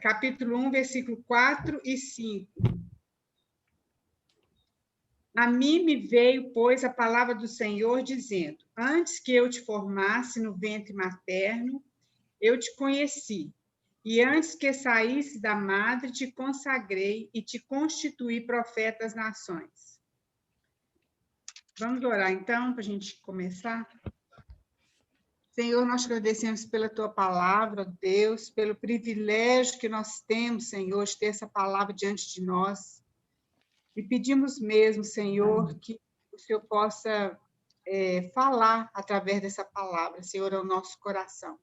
capítulo 1, versículo 4 e 5. A mim me veio, pois, a palavra do Senhor, dizendo: antes que eu te formasse no ventre materno, eu te conheci. E antes que saísse da madre, te consagrei e te constituí profeta às nações. Vamos orar, então, para a gente começar? Senhor, nós agradecemos pela tua palavra, Deus, pelo privilégio que nós temos, Senhor, de ter essa palavra diante de nós. E pedimos mesmo, Senhor, que o Senhor possa falar através dessa palavra, Senhor, ao nosso coração.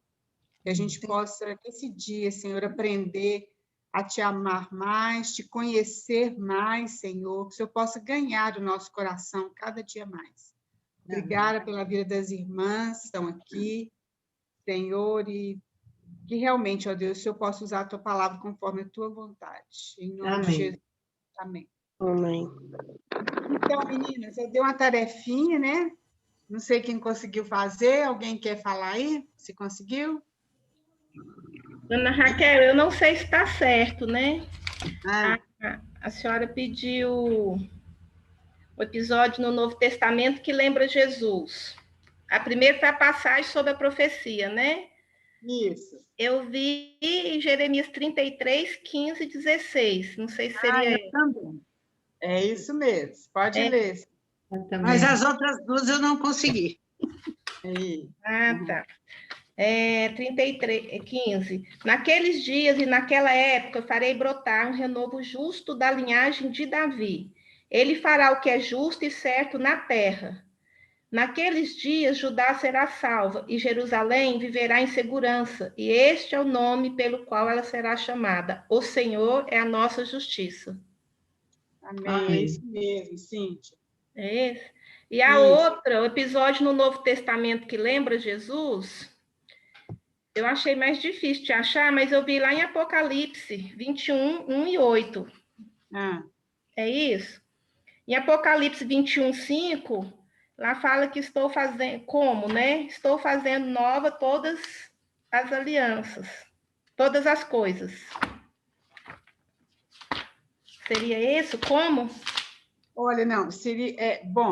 Que a gente possa, nesse dia, Senhor, aprender a te amar mais, te conhecer mais, Senhor, que o Senhor possa ganhar o nosso coração cada dia mais. Obrigada pela vida das irmãs que estão aqui, Senhor, e que realmente, ó Deus, o Senhor possa usar a tua palavra conforme a tua vontade. Em nome de Jesus. Amém. Amém. Então, meninas, eu dei uma tarefinha, né? Não sei quem conseguiu fazer. Alguém quer falar aí? Se conseguiu? Dona Raquel, eu não sei se está certo, né? Ah. A senhora pediu o episódio no Novo Testamento que lembra Jesus. A primeira foi a passagem sobre a profecia, né? Isso. Eu vi em Jeremias 33, 15 e 16. Não sei se seria... eu também. É isso mesmo. Pode ler. Mas as outras duas eu não consegui. Tá. 33, 15. Naqueles dias e naquela época farei brotar um renovo justo da linhagem de Davi. Ele fará o que é justo e certo na terra. Naqueles dias Judá será salva e Jerusalém viverá em segurança. E este é o nome pelo qual ela será chamada. O Senhor é a nossa justiça. Amém. É isso mesmo, Cíntia. É esse. E a outra, o episódio no Novo Testamento que lembra Jesus... Eu achei mais difícil de achar, mas eu vi lá em Apocalipse 21, 1 e 8. É isso? Em Apocalipse 21, 5, lá fala que estou fazendo... Como, né? Estou fazendo nova todas as alianças, todas as coisas. Seria isso? Como? Olha, não, seria... bom,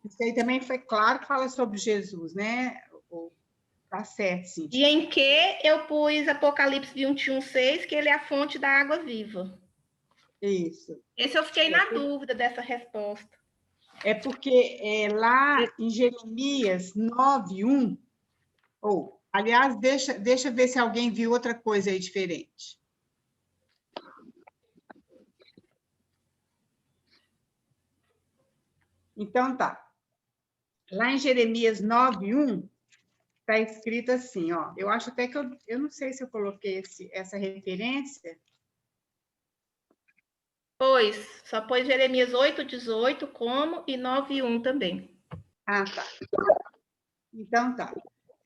isso aí também foi claro que fala sobre Jesus, né? Tá certo, sim. E em que eu pus Apocalipse 21, 6, que ele é a fonte da água viva. Isso. Esse eu fiquei na dúvida dessa resposta. É porque lá em Jeremias 9, 1, aliás, deixa ver se alguém viu outra coisa aí diferente. Então, tá. Lá em Jeremias 9, 1, está escrito assim, ó. Eu acho até que eu não sei se eu coloquei essa referência. Pois, só pôs Jeremias 8, 18 como e 9, 1 também. Ah, tá. Então, tá.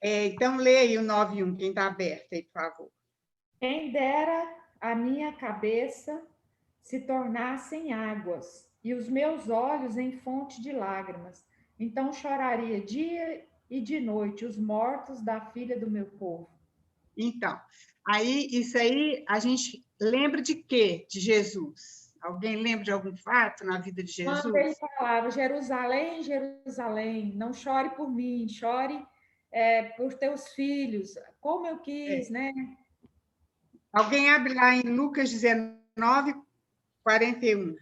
Então, leia aí o 9, 1, quem está aberto aí, por favor. Quem dera a minha cabeça se tornassem águas, e os meus olhos em fonte de lágrimas. Então choraria dia e de noite os mortos da filha do meu povo. Então, isso aí, a gente lembra de quê? De Jesus. Alguém lembra de algum fato na vida de Jesus? Quando ele falava, Jerusalém, Jerusalém, não chore por mim, chore por teus filhos, como eu quis, né? Alguém abre lá em Lucas 19, 41.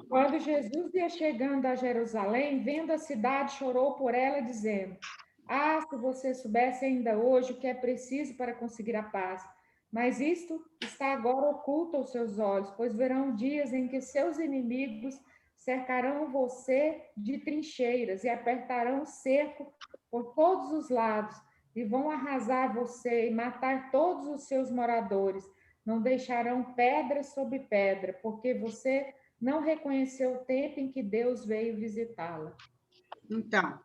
Quando Jesus ia chegando a Jerusalém, vendo a cidade, chorou por ela, dizendo: ah, se você soubesse ainda hoje o que é preciso para conseguir a paz. Mas isto está agora oculto aos seus olhos, pois verão dias em que seus inimigos cercarão você de trincheiras e apertarão o cerco por todos os lados e vão arrasar você e matar todos os seus moradores. Não deixarão pedra sobre pedra, porque você não reconheceu o tempo em que Deus veio visitá-la. Então,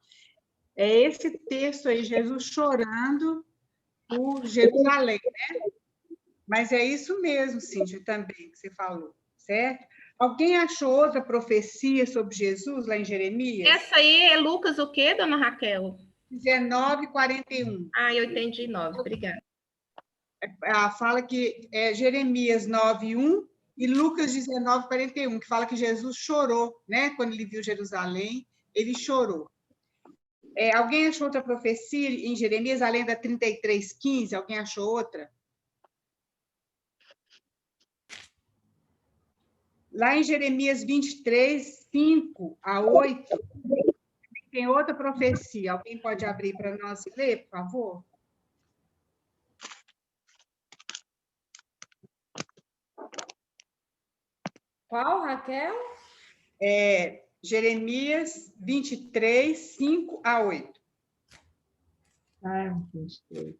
É esse texto aí, Jesus chorando por Jerusalém, né? Mas é isso mesmo, Cíntia, também, que você falou, certo? Alguém achou outra profecia sobre Jesus lá em Jeremias? Essa aí é Lucas o quê, dona Raquel? 19:41. Eu entendi 9, obrigada. Fala que é Jeremias 9:1 e Lucas 19:41, que fala que Jesus chorou, né? Quando ele viu Jerusalém, ele chorou. Alguém achou outra profecia em Jeremias, além da 33:15? Alguém achou outra? Lá em Jeremias 23:5-8, tem outra profecia. Alguém pode abrir para nós ler, por favor? Qual, Raquel? Jeremias 23:5-8. 23.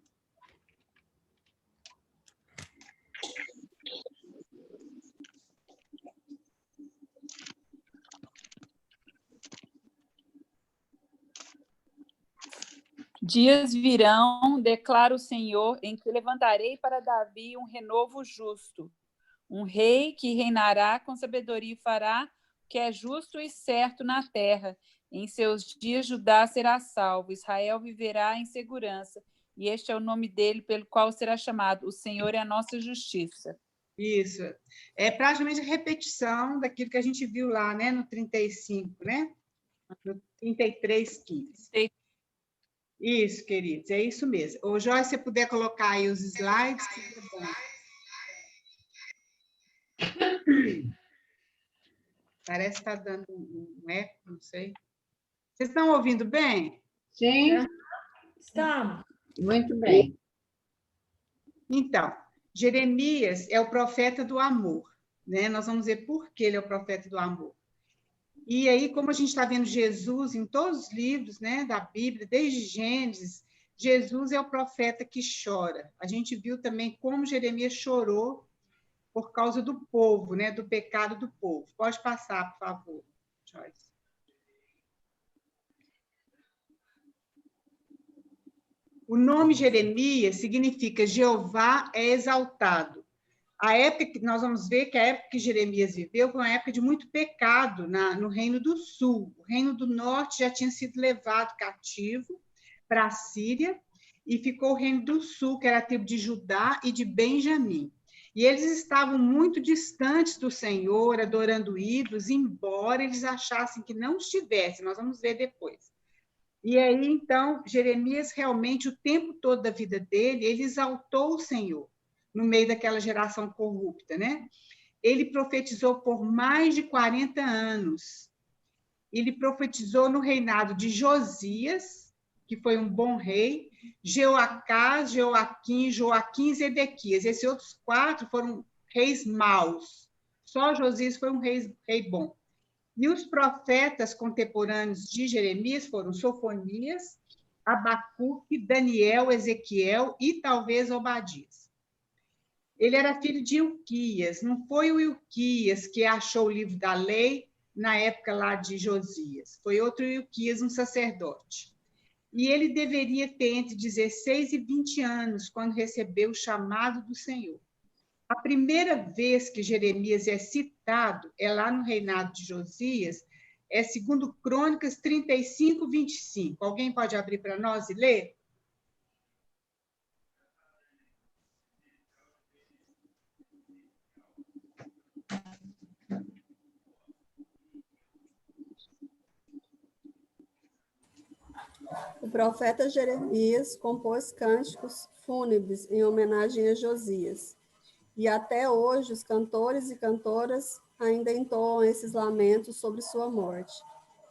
Dias virão, declara o Senhor, em que levantarei para Davi um renovo justo, um rei que reinará com sabedoria e fará o que é justo e certo na terra. Em seus dias Judá será salvo, Israel viverá em segurança, e este é o nome dele pelo qual será chamado: o Senhor é a nossa justiça. Isso. É praticamente a repetição daquilo que a gente viu lá, né, no 35, né? No 33:15. Isso, queridos, é isso mesmo. Ô, Joyce, se você puder colocar aí os slides, seria bom. Parece que está dando um eco, não sei. Vocês estão ouvindo bem? Sim. Estamos. Muito bem. Então, Jeremias é o profeta do amor, né? Nós vamos ver por que ele é o profeta do amor. E aí, como a gente está vendo Jesus em todos os livros, né, da Bíblia, desde Gênesis, Jesus é o profeta que chora. A gente viu também como Jeremias chorou por causa do povo, né, do pecado do povo. Pode passar, por favor, Joyce. O nome Jeremias significa Jeová é exaltado. A época que nós vamos ver que a época que Jeremias viveu foi uma época de muito pecado no Reino do Sul. O Reino do Norte já tinha sido levado cativo para a Síria e ficou o Reino do Sul, que era a tribo de Judá e de Benjamim. E eles estavam muito distantes do Senhor, adorando ídolos, embora eles achassem que não estivessem. Nós vamos ver depois. E aí, então, Jeremias realmente, o tempo todo da vida dele, ele exaltou o Senhor no meio daquela geração corrupta, né? Ele profetizou por mais de 40 anos. Ele profetizou no reinado de Josias, que foi um bom rei, Jeoacás, Joaquim e Zedequias. Esses outros 4 foram reis maus. Só Josias foi um rei bom. E os profetas contemporâneos de Jeremias foram Sofonias, Abacuque, Daniel, Ezequiel e talvez Obadias. Ele era filho de Ilquias, não foi o Ilquias que achou o livro da lei na época lá de Josias, foi outro Ilquias, um sacerdote. E ele deveria ter entre 16 e 20 anos quando recebeu o chamado do Senhor. A primeira vez que Jeremias é citado é lá no reinado de Josias, é segundo Crônicas 35:25. Alguém pode abrir para nós e ler? O profeta Jeremias compôs cânticos fúnebres em homenagem a Josias. E até hoje os cantores e cantoras ainda entoam esses lamentos sobre sua morte.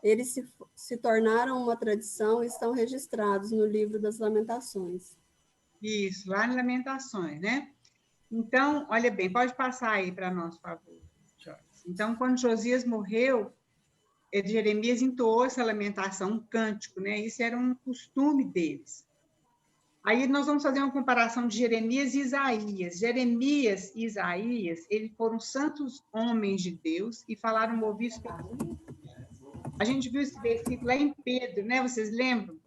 Eles se tornaram uma tradição e estão registrados no livro das Lamentações. Isso, lá em Lamentações, né? Então, olha bem, pode passar aí para nós, por favor, Joyce. Então, quando Josias morreu, Jeremias entoou essa lamentação, um cântico, né? Isso era um costume deles. Aí nós vamos fazer uma comparação de Jeremias e Isaías. Jeremias e Isaías, eles foram santos homens de Deus e falaram movidos pelo Espírito. A gente viu esse versículo lá em Pedro, né? Vocês lembram?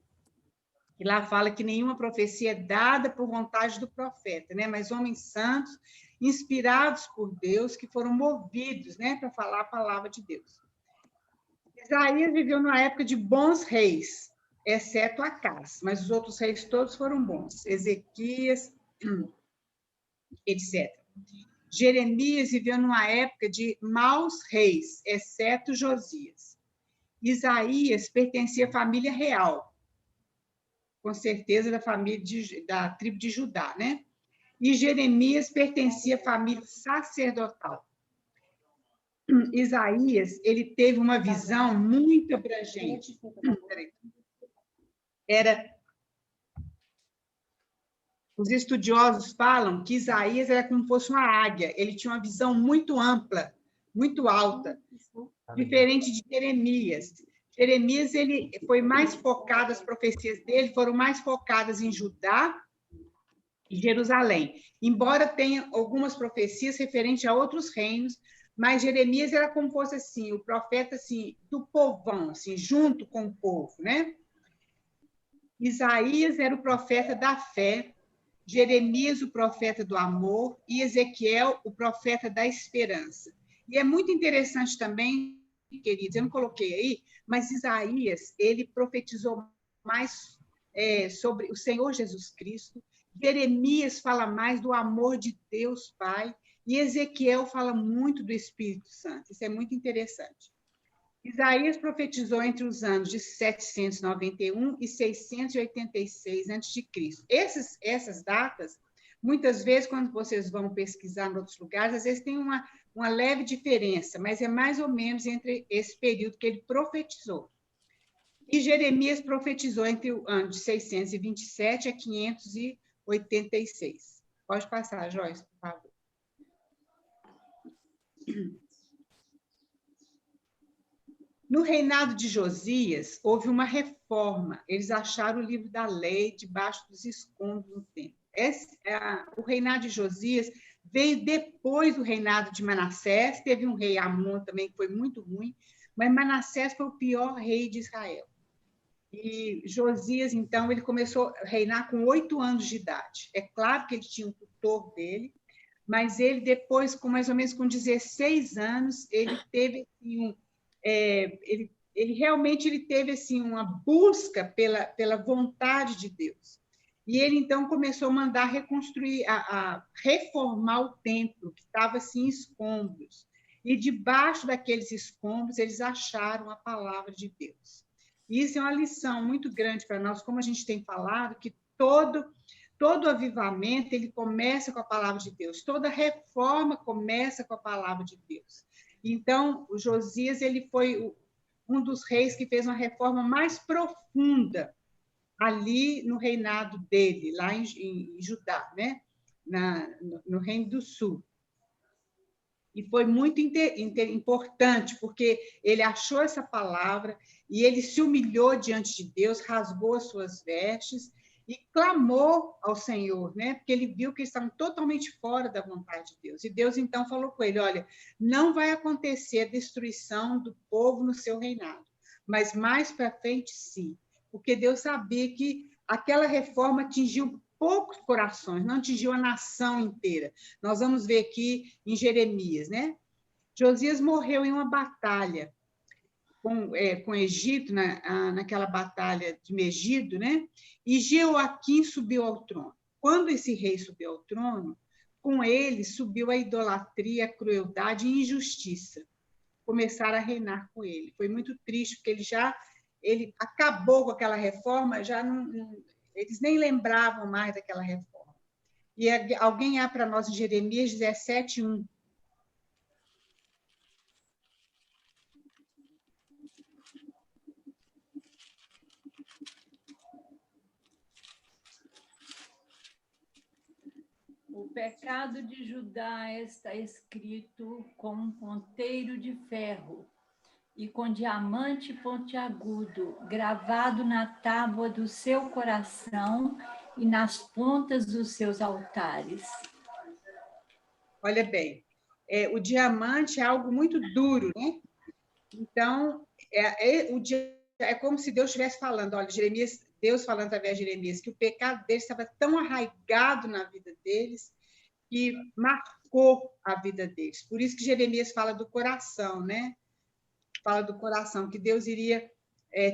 E lá fala que nenhuma profecia é dada por vontade do profeta, né? Mas homens santos, inspirados por Deus, que foram movidos, né, para falar a palavra de Deus. Isaías viveu numa época de bons reis, exceto Acás, mas os outros reis todos foram bons. Ezequias, etc. Jeremias viveu numa época de maus reis, exceto Josias. Isaías pertencia à família real, com certeza da família da tribo de Judá, né? E Jeremias pertencia à família sacerdotal. Isaías, ele teve uma visão muito abrangente. Os estudiosos falam que Isaías era como se fosse uma águia, ele tinha uma visão muito ampla, muito alta, diferente de Jeremias. Jeremias, ele foi mais focado, as profecias dele foram mais focadas em Judá e Jerusalém, embora tenha algumas profecias referentes a outros reinos, mas Jeremias era como fosse assim, o profeta assim, do povão, assim, junto com o povo, né? Isaías era o profeta da fé, Jeremias o profeta do amor e Ezequiel o profeta da esperança. E é muito interessante também, queridos, eu não coloquei aí, mas Isaías, ele profetizou mais sobre o Senhor Jesus Cristo, Jeremias fala mais do amor de Deus Pai, e Ezequiel fala muito do Espírito Santo. Isso é muito interessante. Isaías profetizou entre os anos de 791 e 686 a.C. Essas datas, muitas vezes, quando vocês vão pesquisar em outros lugares, às vezes tem uma leve diferença, mas é mais ou menos entre esse período que ele profetizou. E Jeremias profetizou entre o ano de 627 a 586. Pode passar, Joyce, por favor. No reinado de Josias, houve uma reforma. Eles acharam o livro da lei debaixo dos escombros no templo. O reinado de Josias veio depois do reinado de Manassés. Teve um rei Amon também, que foi muito ruim, mas Manassés foi o pior rei de Israel. E Josias, então, ele começou a reinar com 8 anos de idade. É claro que ele tinha um tutor dele, mas ele depois, com mais ou menos com 16 anos, ele teve assim, ele realmente teve assim uma busca pela vontade de Deus. E ele então começou a mandar reconstruir, a reformar o templo que estava assim em escombros. E debaixo daqueles escombros eles acharam a palavra de Deus. E isso é uma lição muito grande para nós, como a gente tem falado, que todo avivamento ele começa com a palavra de Deus, toda reforma começa com a palavra de Deus. Então, o Josias ele foi um dos reis que fez uma reforma mais profunda ali no reinado dele, lá em Judá, né? No Reino do Sul. E foi muito importante, porque ele achou essa palavra e ele se humilhou diante de Deus, rasgou as suas vestes e clamou ao Senhor, né? Porque ele viu que eles estavam totalmente fora da vontade de Deus. E Deus, então, falou com ele, olha, não vai acontecer a destruição do povo no seu reinado, mas mais para frente, sim. Porque Deus sabia que aquela reforma atingiu poucos corações, não atingiu a nação inteira. Nós vamos ver aqui em Jeremias, né? Josias morreu em uma batalha com o Egito, naquela batalha de Megido, né? E Jeoaquim subiu ao trono. Quando esse rei subiu ao trono, com ele subiu a idolatria, a crueldade e a injustiça. Começaram a reinar com ele. Foi muito triste, porque ele acabou com aquela reforma, eles nem lembravam mais daquela reforma. E alguém há para nós em Jeremias 17:1. O pecado de Judá está escrito com um ponteiro de ferro e com diamante pontiagudo, gravado na tábua do seu coração e nas pontas dos seus altares. Olha bem, o diamante é algo muito duro, né? Então, o é como se Deus estivesse falando, olha, Jeremias, Deus falando através de Jeremias, que o pecado deles estava tão arraigado na vida deles que marcou a vida deles. Por isso que Jeremias fala do coração, né? Fala do coração, que Deus iria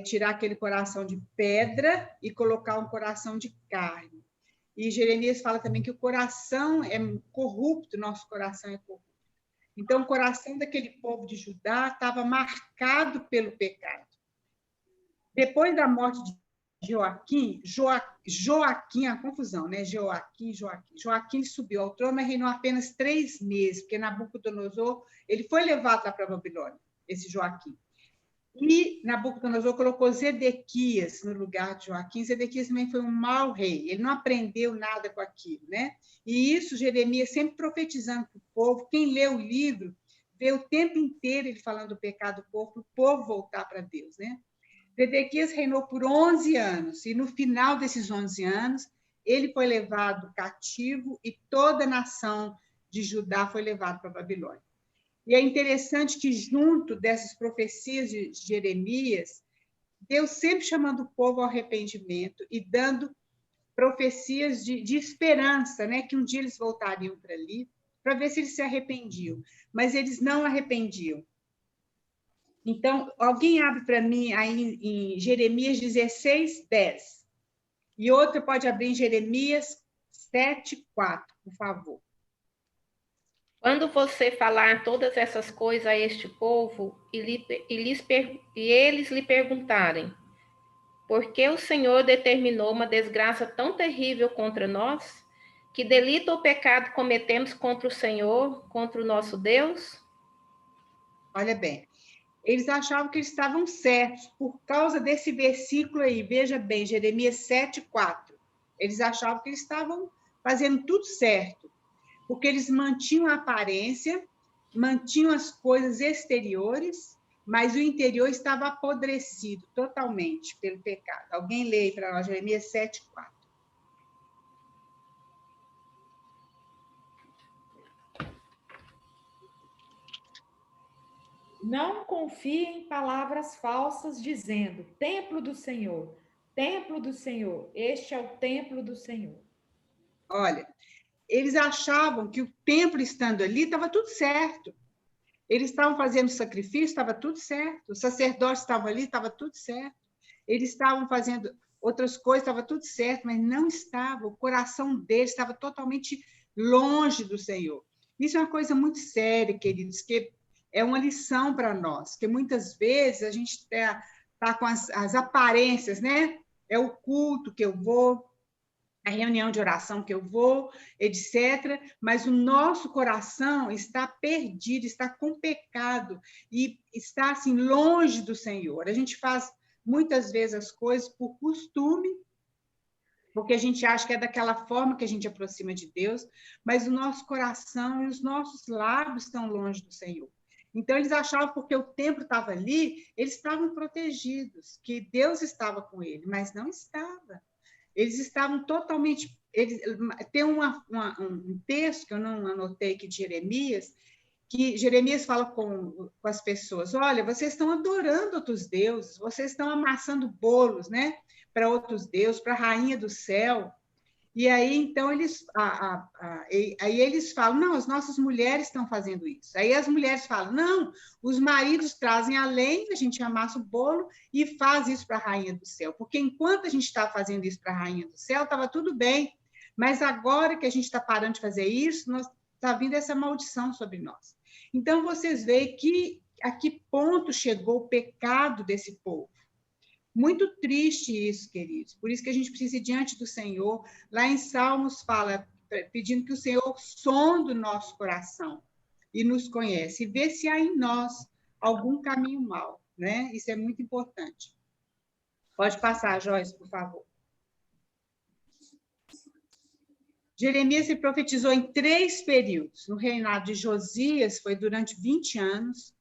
tirar aquele coração de pedra e colocar um coração de carne. E Jeremias fala também que o coração é corrupto, nosso coração é corrupto. Então, o coração daquele povo de Judá estava marcado pelo pecado. Depois da morte de Joaquim, a confusão, né? Joaquim subiu ao trono, mas reinou apenas 3 meses, porque Nabucodonosor, ele foi levado lá para a Babilônia, esse Joaquim. E Nabucodonosor colocou Zedequias no lugar de Joaquim. Zedequias também foi um mau rei, ele não aprendeu nada com aquilo, né? E isso, Jeremias sempre profetizando para o povo. Quem lê o livro, vê o tempo inteiro ele falando do pecado do povo, para o povo voltar para Deus, né? Zedequias reinou por 11 anos, e no final desses 11 anos, ele foi levado cativo e toda a nação de Judá foi levada para a Babilônia. E é interessante que, junto dessas profecias de Jeremias, Deus sempre chamando o povo ao arrependimento e dando profecias de esperança, né? Que um dia eles voltariam para ali, para ver se eles se arrependiam. Mas eles não arrependiam. Então, alguém abre para mim aí em Jeremias 16, 10. E outra pode abrir em Jeremias 7, 4, por favor. Quando você falar todas essas coisas a este povo e eles lhe perguntarem, por que o Senhor determinou uma desgraça tão terrível contra nós? Que delito ou pecado cometemos contra o Senhor, contra o nosso Deus? Olha bem, eles achavam que eles estavam certos por causa desse versículo aí. Veja bem, Jeremias 7, 4. Eles achavam que eles estavam fazendo tudo certo, porque eles mantinham a aparência, mantinham as coisas exteriores, mas o interior estava apodrecido totalmente pelo pecado. Alguém lê para nós, Jeremias 7, 4. Não confie em palavras falsas dizendo, templo do Senhor, este é o templo do Senhor. Olha, eles achavam que o templo estando ali estava tudo certo. Eles estavam fazendo sacrifício, estava tudo certo. Os sacerdotes estavam ali, estava tudo certo. Eles estavam fazendo outras coisas, estava tudo certo, mas não estava. O coração deles estava totalmente longe do Senhor. Isso é uma coisa muito séria, queridos, que é uma lição para nós, que muitas vezes a gente está com as aparências, né? É o culto que eu vou, a reunião de oração que eu vou, etc. Mas o nosso coração está perdido, está com pecado e está assim longe do Senhor. A gente faz muitas vezes as coisas por costume, porque a gente acha que é daquela forma que a gente aproxima de Deus, mas o nosso coração e os nossos lábios estão longe do Senhor. Então, eles achavam, porque o templo estava ali, eles estavam protegidos, que Deus estava com ele, mas não estava. Eles estavam totalmente... Tem um texto que eu não anotei aqui de Jeremias, que Jeremias fala com as pessoas, olha, vocês estão adorando outros deuses, vocês estão amassando bolos, né, para outros deuses, para a rainha do céu. E aí, então, aí eles falam, não, as nossas mulheres estão fazendo isso. Aí as mulheres falam, não, os maridos trazem a lenha, a gente amassa o bolo e faz isso para a rainha do céu. Porque enquanto a gente está fazendo isso para a rainha do céu, estava tudo bem. Mas agora que a gente está parando de fazer isso, está vindo essa maldição sobre nós. Então, vocês veem a que ponto chegou o pecado desse povo. Muito triste isso, queridos. Por isso que a gente precisa ir diante do Senhor. Lá em Salmos fala, pedindo que o Senhor sonde o nosso coração e nos conhece, e vê se há em nós algum caminho mau, né? Isso é muito importante. Pode passar, Joyce, por favor. Jeremias se profetizou em 3 períodos. No reinado de Josias, foi durante 20 anos,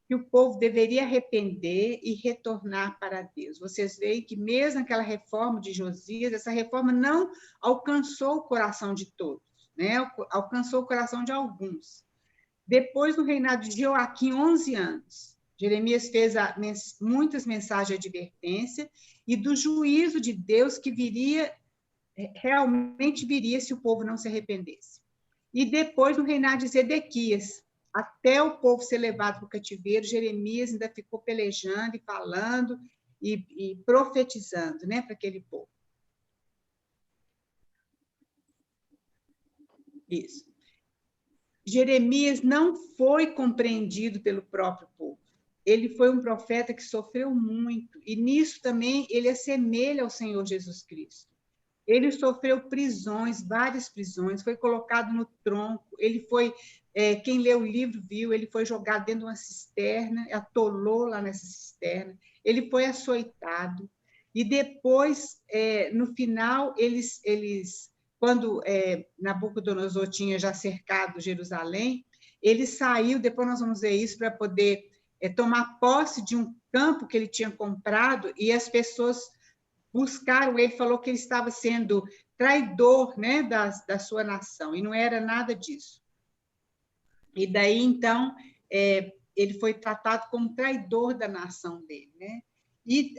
que o povo deveria arrepender e retornar para Deus. Vocês veem que mesmo aquela reforma de Josias, essa reforma não alcançou o coração de todos, né? Alcançou o coração de alguns. Depois, no reinado de Joaquim, 11 anos. Jeremias fez muitas mensagens de advertência e do juízo de Deus que realmente viria se o povo não se arrependesse. E depois, no reinado de Zedequias, até o povo ser levado para o cativeiro, Jeremias ainda ficou pelejando e falando e profetizando, né, para aquele povo. Isso. Jeremias não foi compreendido pelo próprio povo. Ele foi um profeta que sofreu muito, e nisso também ele assemelha ao Senhor Jesus Cristo. Ele sofreu prisões, várias prisões, foi colocado no tronco, ele foi, quem lê o livro viu, ele foi jogado dentro de uma cisterna, atolou lá nessa cisterna, ele foi açoitado, e depois, no final, quando Nabucodonosor tinha já cercado Jerusalém, ele saiu, depois nós vamos ver isso, para poder tomar posse de um campo que ele tinha comprado, e as pessoas buscaram ele, falou que ele estava sendo traidor, né, da sua nação, e não era nada disso. E daí, então, ele foi tratado como traidor da nação dele, né? E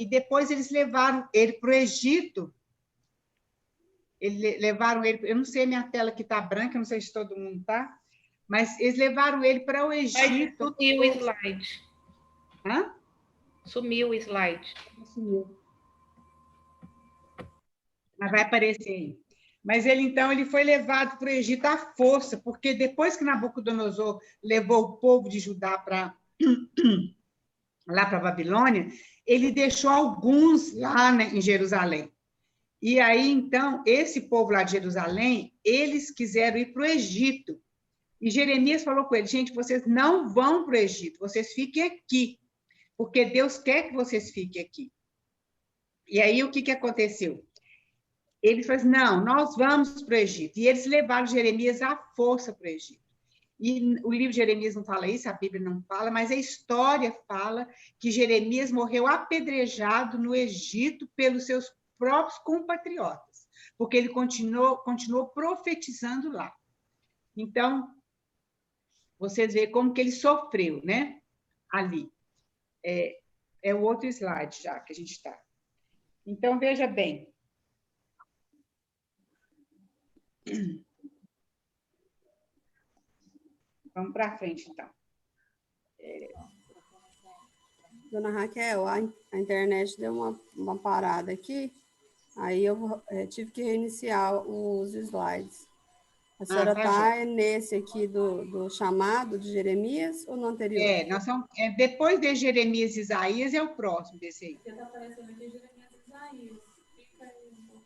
depois eles levaram ele para o Egito. Levaram ele, eu não sei, minha tela que está branca, não sei se todo mundo está, mas eles levaram ele para o Egito. Sumiu o slide. Hã? Sumiu o slide. Sumiu. Mas vai aparecer aí. Mas ele foi levado para o Egito à força, porque depois que Nabucodonosor levou o povo de Judá lá para a Babilônia, ele deixou alguns lá em Jerusalém. E aí, então, esse povo lá de Jerusalém, eles quiseram ir para o Egito. E Jeremias falou com eles, gente, vocês não vão para o Egito, vocês fiquem aqui, porque Deus quer que vocês fiquem aqui. E aí, o que aconteceu? Eles falaram, não, nós vamos para o Egito. E eles levaram Jeremias à força para o Egito. E o livro de Jeremias não fala isso, a Bíblia não fala, mas a história fala que Jeremias morreu apedrejado no Egito pelos seus próprios compatriotas, porque ele continuou profetizando lá. Então, vocês veem como que ele sofreu, né? Ali. É o outro slide já que a gente está. Então, veja bem. Vamos para frente, então. Dona Raquel, a internet deu uma parada aqui, aí eu tive que reiniciar os slides. A senhora está nesse aqui do chamado de Jeremias ou no anterior? Depois de Jeremias e Isaías é o próximo desse aí. Está aparecendo aqui Jeremias e Isaías.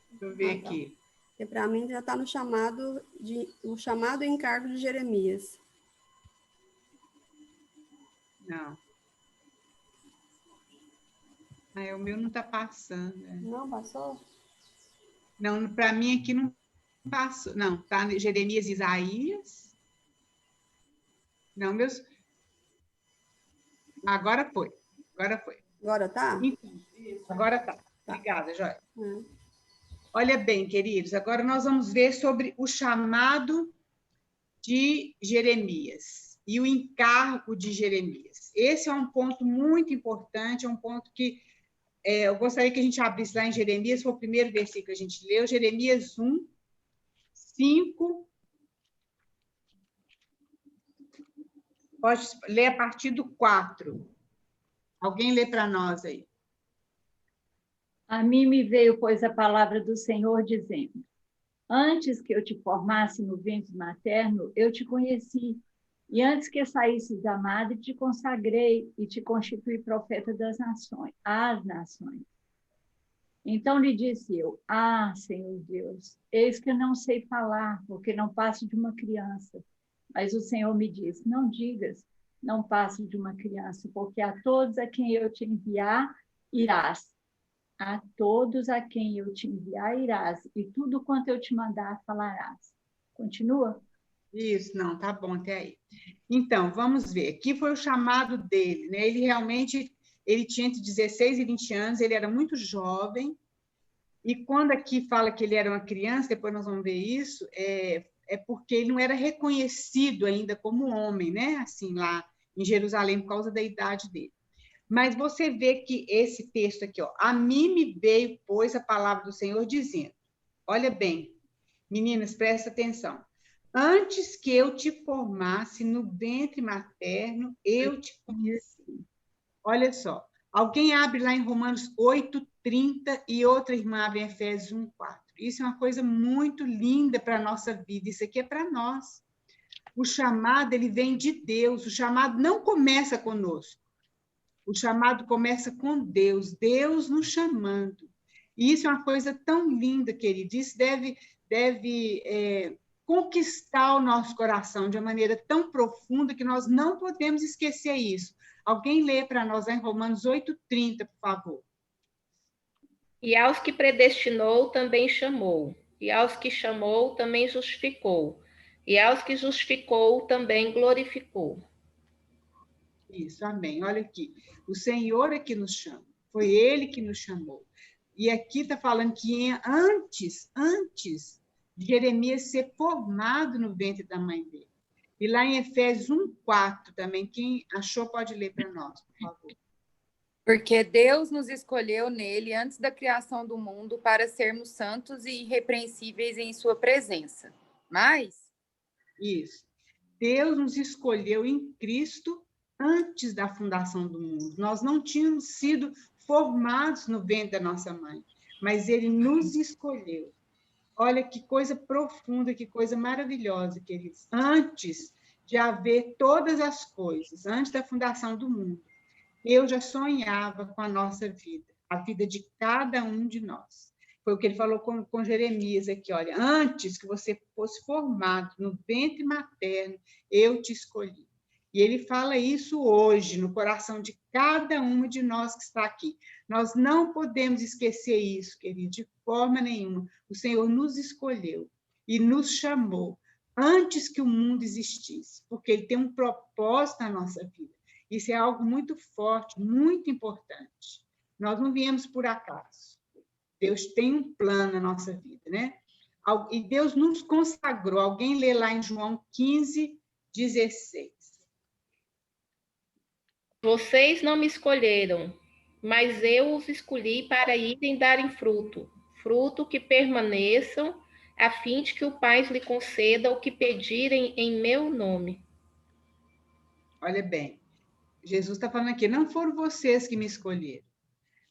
Deixa eu ver aqui. Porque para mim já está no chamado e encargo de Jeremias. Não. O meu não está passando. Não passou? Não, para mim aqui não passou. Não, está Jeremias e Isaías. Não, meus... Agora foi. Agora está? Agora está. Obrigada, Joia. Olha bem, queridos, agora nós vamos ver sobre o chamado de Jeremias e o encargo de Jeremias. Esse é um ponto muito importante, é um ponto que eu gostaria que a gente abrisse lá em Jeremias, foi o primeiro versículo que a gente leu, Jeremias 1, 5. Pode ler a partir do 4. Alguém lê para nós aí. A mim me veio, pois, a palavra do Senhor, dizendo: antes que eu te formasse no ventre materno, eu te conheci, e antes que saísses da madre, te consagrei e te constituí profeta das nações, às nações. Então lhe disse eu: Senhor Deus, eis que eu não sei falar, porque não passo de uma criança. Mas o Senhor me disse: não digas, não passo de uma criança, porque a todos a quem eu te enviar, irás. A todos a quem eu te enviar, irás, e tudo quanto eu te mandar, falarás. Continua? Isso, não, tá bom até aí. Então, vamos ver. Aqui foi o chamado dele, né? Ele realmente, ele tinha entre 16 e 20 anos, ele era muito jovem, e quando aqui fala que ele era uma criança, depois nós vamos ver isso, é porque ele não era reconhecido ainda como homem, né? Assim, lá em Jerusalém por causa da idade dele. Mas você vê que esse texto aqui, ó, a mim me veio, pois, a palavra do Senhor dizendo, olha bem, meninas, presta atenção. Antes que eu te formasse no ventre materno, eu te conheci. Olha só, alguém abre lá em Romanos 8:30 e outra irmã abre em Efésios 1:4. Isso é uma coisa muito linda para a nossa vida, isso aqui é para nós. O chamado, ele vem de Deus, o chamado não começa conosco. O chamado começa com Deus, Deus nos chamando. E isso é uma coisa tão linda, querido. Isso deve conquistar o nosso coração de uma maneira tão profunda que nós não podemos esquecer isso. Alguém lê para nós lá em Romanos 8:30, por favor. E aos que predestinou também chamou, e aos que chamou também justificou, e aos que justificou também glorificou. Isso, amém. Olha aqui. O Senhor é que nos chama. Foi Ele que nos chamou. E aqui está falando que antes de Jeremias ser formado no ventre da mãe dele. E lá em Efésios 1:4 também, quem achou pode ler para nós, por favor. Porque Deus nos escolheu nele antes da criação do mundo para sermos santos e irrepreensíveis em sua presença. Mas... Isso. Deus nos escolheu em Cristo antes da fundação do mundo. Nós não tínhamos sido formados no ventre da nossa mãe, mas Ele nos escolheu. Olha que coisa profunda, que coisa maravilhosa, queridos. Antes de haver todas as coisas, antes da fundação do mundo, eu já sonhava com a nossa vida, a vida de cada um de nós. Foi o que ele falou com Jeremias aqui, olha, antes que você fosse formado no ventre materno, eu te escolhi. E ele fala isso hoje, no coração de cada uma de nós que está aqui. Nós não podemos esquecer isso, querido, de forma nenhuma. O Senhor nos escolheu e nos chamou antes que o mundo existisse, porque Ele tem um propósito na nossa vida. Isso é algo muito forte, muito importante. Nós não viemos por acaso. Deus tem um plano na nossa vida, né? E Deus nos consagrou. Alguém lê lá em João 15:16. Vocês não me escolheram, mas eu os escolhi para irem darem fruto, fruto que permaneçam, a fim de que o Pai lhe conceda o que pedirem em meu nome. Olha bem, Jesus está falando aqui, não foram vocês que me escolheram.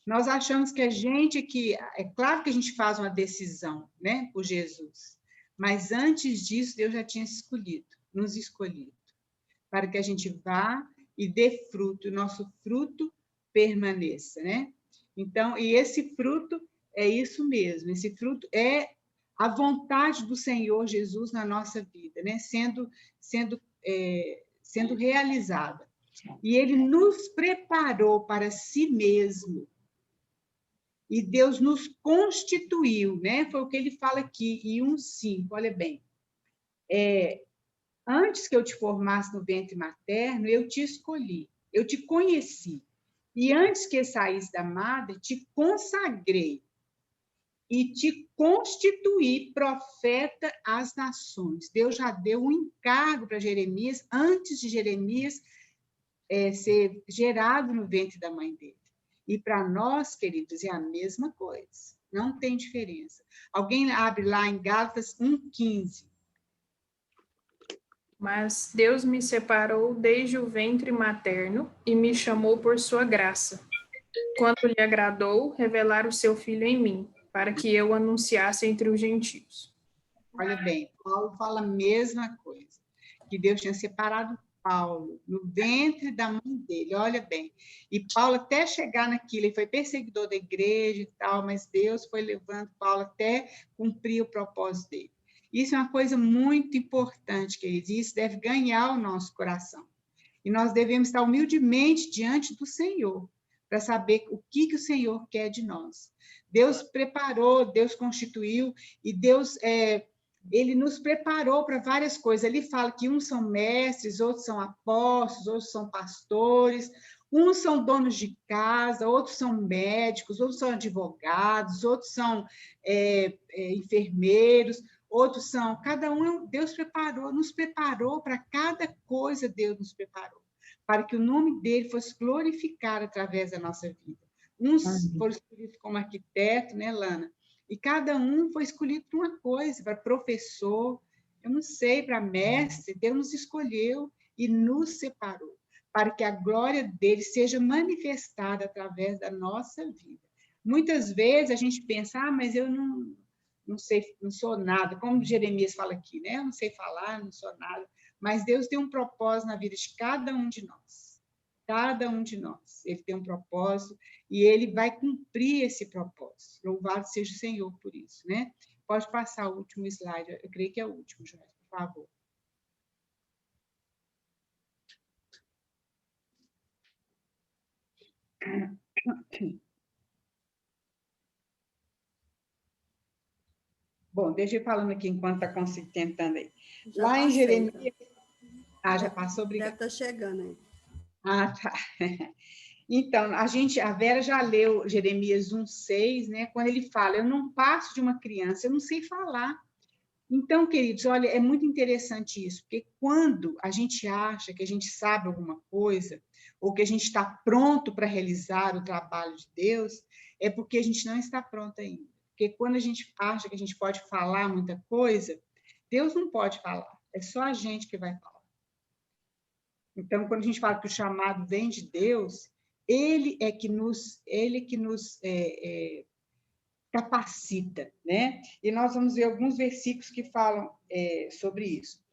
Nós achamos que é claro que a gente faz uma decisão, né, por Jesus, mas antes disso, Deus já tinha nos escolhido, para que a gente vá e dê fruto, o nosso fruto permaneça, né? Então, e esse fruto é isso mesmo, esse fruto é a vontade do Senhor Jesus na nossa vida, né? Sendo realizada. E Ele nos preparou para si mesmo. E Deus nos constituiu, né? Foi o que ele fala aqui, em 1:5, olha bem. Antes que eu te formasse no ventre materno, eu te escolhi, eu te conheci. E antes que saísse da madre, te consagrei e te constituí profeta às nações. Deus já deu um encargo para Jeremias, antes de Jeremias ser gerado no ventre da mãe dele. E para nós, queridos, é a mesma coisa. Não tem diferença. Alguém abre lá em Gálatas 1:15. Mas Deus me separou desde o ventre materno e me chamou por sua graça, quando lhe agradou revelar o seu Filho em mim, para que eu anunciasse entre os gentios. Olha bem, Paulo fala a mesma coisa, que Deus tinha separado Paulo no ventre da mãe dele, olha bem. E Paulo, até chegar naquilo, ele foi perseguidor da igreja e tal, mas Deus foi levando Paulo até cumprir o propósito dele. Isso é uma coisa muito importante, queridos, e isso deve ganhar o nosso coração. E nós devemos estar humildemente diante do Senhor, para saber o que o Senhor quer de nós. Deus preparou, Deus constituiu, e Deus, Ele nos preparou para várias coisas. Ele fala que uns são mestres, outros são apóstolos, outros são pastores, uns são donos de casa, outros são médicos, outros são advogados, outros são enfermeiros, outros são... Cada um, Deus preparou, nos preparou para cada coisa, Deus nos preparou. para que o nome dele fosse glorificado através da nossa vida. Uns foram escolhidos como arquiteto, né, Lana? E cada um foi escolhido para uma coisa, para professor, eu não sei, para mestre. Deus nos escolheu e nos separou, para que a glória dele seja manifestada através da nossa vida. Muitas vezes a gente pensa, mas eu não sei, não sou nada, como Jeremias fala aqui, né? Eu não sei falar, não sou nada. Mas Deus tem um propósito na vida de cada um de nós. Cada um de nós. Ele tem um propósito e ele vai cumprir esse propósito. Louvado seja o Senhor por isso, né? Pode passar o último slide. Eu creio que é o último, Joyce, por favor. Bom, deixa eu falando aqui enquanto está tentando aí. Já lá passei, em Jeremias... tá? já passou? Obrigada. Deve estar chegando aí. Tá. Então, a Vera já leu Jeremias 1:6, né? Quando ele fala, eu não passo de uma criança, eu não sei falar. Então, queridos, olha, é muito interessante isso, porque quando a gente acha que a gente sabe alguma coisa, ou que a gente está pronto para realizar o trabalho de Deus, é porque a gente não está pronto ainda. Porque quando a gente acha que a gente pode falar muita coisa, Deus não pode falar, é só a gente que vai falar. Então, quando a gente fala que o chamado vem de Deus, ele que nos capacita, né? E nós vamos ver alguns versículos que falam sobre isso.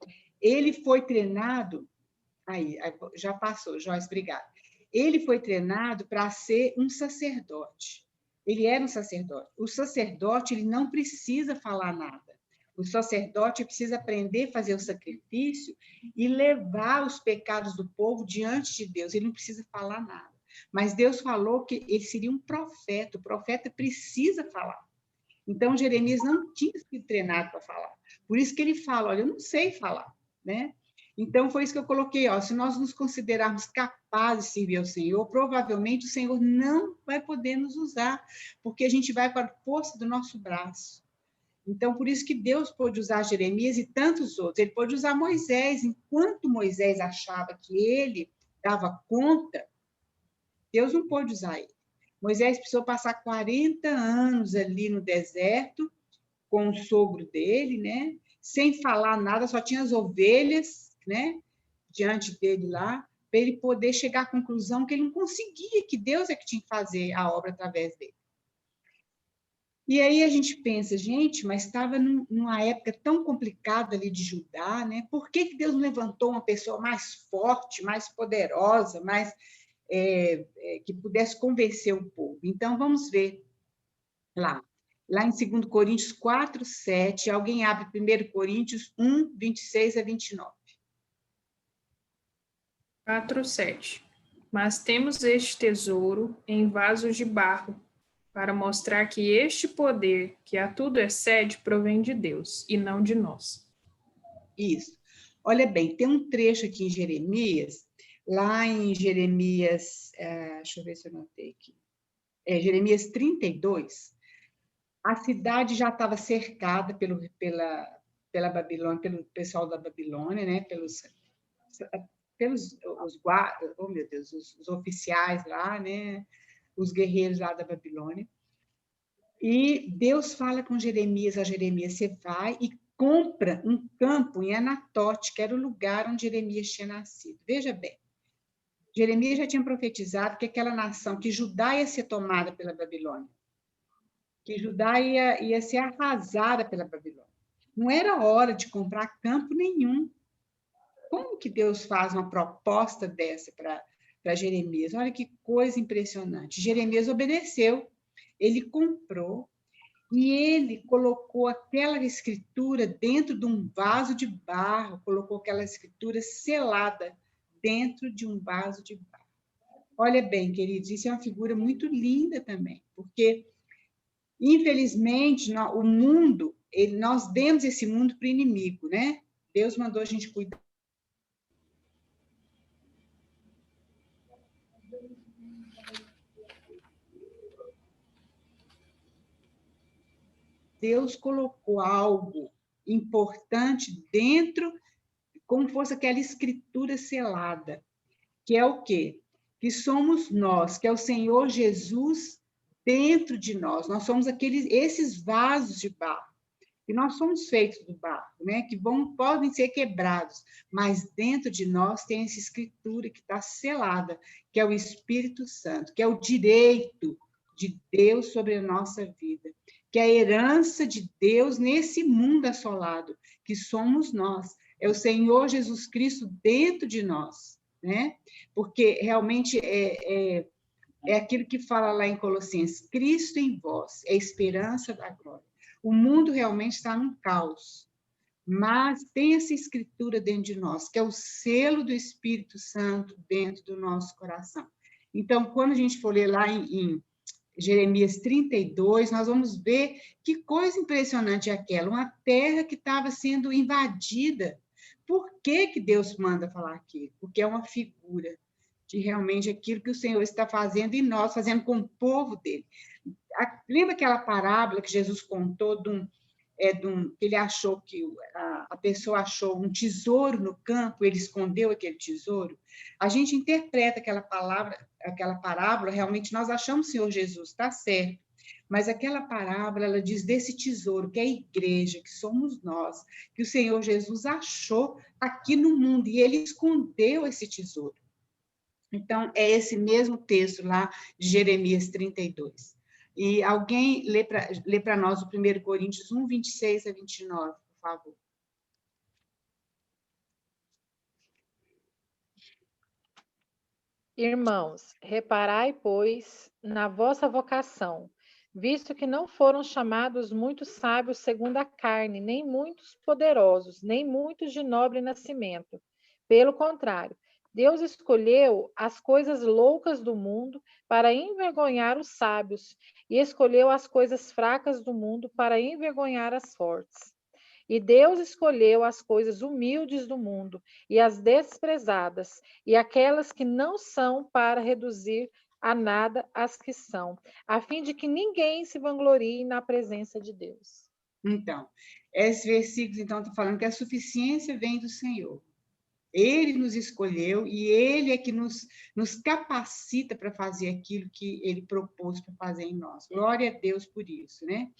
Ele foi treinado, aí já passou, Joyce, obrigada. Ele foi treinado para ser um sacerdote. Ele era um sacerdote. O sacerdote, ele não precisa falar nada. O sacerdote precisa aprender a fazer o sacrifício e levar os pecados do povo diante de Deus. Ele não precisa falar nada. Mas Deus falou que ele seria um profeta. O profeta precisa falar. Então, Jeremias não tinha sido treinado para falar. Por isso que ele fala, olha, eu não sei falar, né? Então, foi isso que eu coloquei, ó, se nós nos considerarmos capazes de servir ao Senhor, provavelmente o Senhor não vai poder nos usar, porque a gente vai para a força do nosso braço. Então, por isso que Deus pôde usar Jeremias e tantos outros. Ele pôde usar Moisés. Enquanto Moisés achava que ele dava conta, Deus não pôde usar ele. Moisés precisou passar 40 anos ali no deserto com o sogro dele, né? Sem falar nada, só tinha as ovelhas, né? Diante dele lá, para ele poder chegar à conclusão que ele não conseguia, que Deus é que tinha que fazer a obra através dele. E aí a gente pensa, gente, mas estava numa época tão complicada ali de Judá, né? Por que Deus não levantou uma pessoa mais forte, mais poderosa, mais que pudesse convencer o povo? Então, vamos ver lá em 2 Coríntios 4:7, alguém abre 1 Coríntios 1:26-29. 4:7. Mas temos este tesouro em vasos de barro, para mostrar que este poder, que a tudo excede, provém de Deus, e não de nós. Isso. Olha bem, tem um trecho aqui em Jeremias, lá em Jeremias, deixa eu ver se eu notei aqui, Jeremias 32, a cidade já estava cercada pela Babilônia, pelo pessoal da Babilônia, né? pelos oh meu Deus, os oficiais lá, né? Os guerreiros lá da Babilônia. E Deus fala com Jeremias, a Jeremias, você vai e compra um campo em Anatote, que era o lugar onde Jeremias tinha nascido. Veja bem, Jeremias já tinha profetizado que aquela nação, que Judá ia ser tomada pela Babilônia, que Judá ia ser arrasada pela Babilônia. Não era hora de comprar campo nenhum. Como que Deus faz uma proposta dessa para Jeremias? Olha que coisa impressionante. Jeremias obedeceu, ele comprou e ele colocou aquela escritura dentro de um vaso de barro, colocou aquela escritura selada dentro de um vaso de barro. Olha bem, queridos, isso é uma figura muito linda também, porque, infelizmente, o mundo, nós demos esse mundo para o inimigo, né? Deus mandou a gente cuidar. Deus colocou algo importante dentro, como fosse aquela escritura selada. que é o quê? Que somos nós, que é o Senhor Jesus dentro de nós. Nós somos esses vasos de barro. E nós somos feitos do barro, né? Que podem ser quebrados, mas dentro de nós tem essa escritura que está selada, que é o Espírito Santo, que é o direito de Deus sobre a nossa vida, que é a herança de Deus nesse mundo assolado, que somos nós. É o Senhor Jesus Cristo dentro de nós, né? Porque realmente é aquilo que fala lá em Colossenses, Cristo em vós, é a esperança da glória. O mundo realmente está num caos, mas tem essa escritura dentro de nós, que é o selo do Espírito Santo dentro do nosso coração. Então, quando a gente for ler lá em Jeremias 32, nós vamos ver que coisa impressionante é aquela, uma terra que estava sendo invadida. Por que que Deus manda falar aquilo? Porque é uma figura de realmente aquilo que o Senhor está fazendo em nós, fazendo com o povo dele. Lembra aquela parábola que Jesus contou que ele achou que a pessoa achou um tesouro no campo, ele escondeu aquele tesouro? A gente interpreta aquela parábola, realmente nós achamos o Senhor Jesus, está certo, mas aquela parábola, ela diz desse tesouro, que é a igreja, que somos nós, que o Senhor Jesus achou aqui no mundo, e ele escondeu esse tesouro. Então, é esse mesmo texto lá de Jeremias 32. E alguém lê para nós o 1 Coríntios 1, 26 a 29, por favor. Irmãos, reparai, pois, na vossa vocação, visto que não foram chamados muitos sábios segundo a carne, nem muitos poderosos, nem muitos de nobre nascimento. Pelo contrário, Deus escolheu as coisas loucas do mundo para envergonhar os sábios, e escolheu as coisas fracas do mundo para envergonhar as fortes. E Deus escolheu as coisas humildes do mundo e as desprezadas, e aquelas que não são, para reduzir a nada as que são, a fim de que ninguém se vanglorie na presença de Deus. Então, esse versículo, então, está falando que a suficiência vem do Senhor. Ele nos escolheu e ele é que nos capacita para fazer aquilo que ele propôs para fazer em nós. Glória a Deus por isso, né?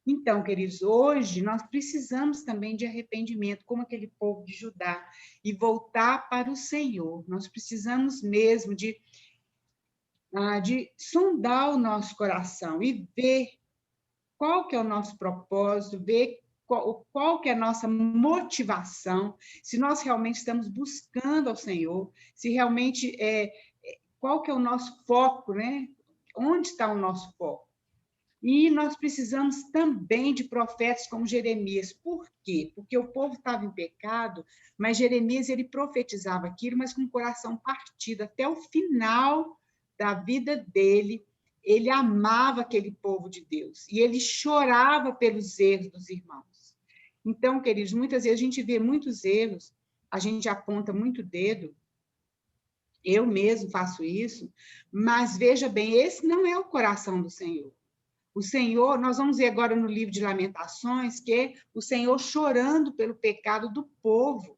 Então, queridos, hoje nós precisamos também de arrependimento, como aquele povo de Judá, e voltar para o Senhor. Nós precisamos mesmo de sondar o nosso coração e ver qual que é o nosso propósito, ver qual que é a nossa motivação, se nós realmente estamos buscando ao Senhor, se realmente qual que é o nosso foco, né? Onde está o nosso foco? E nós precisamos também de profetas como Jeremias. Por quê? Porque o povo estava em pecado, mas Jeremias ele profetizava aquilo, mas com o coração partido. Até o final da vida dele, ele amava aquele povo de Deus. E ele chorava pelos erros dos irmãos. Então, queridos, muitas vezes a gente vê muitos erros, a gente aponta muito dedo, eu mesmo faço isso, mas veja bem, esse não é o coração do Senhor. O Senhor, nós vamos ver agora no livro de Lamentações, que é o Senhor chorando pelo pecado do povo.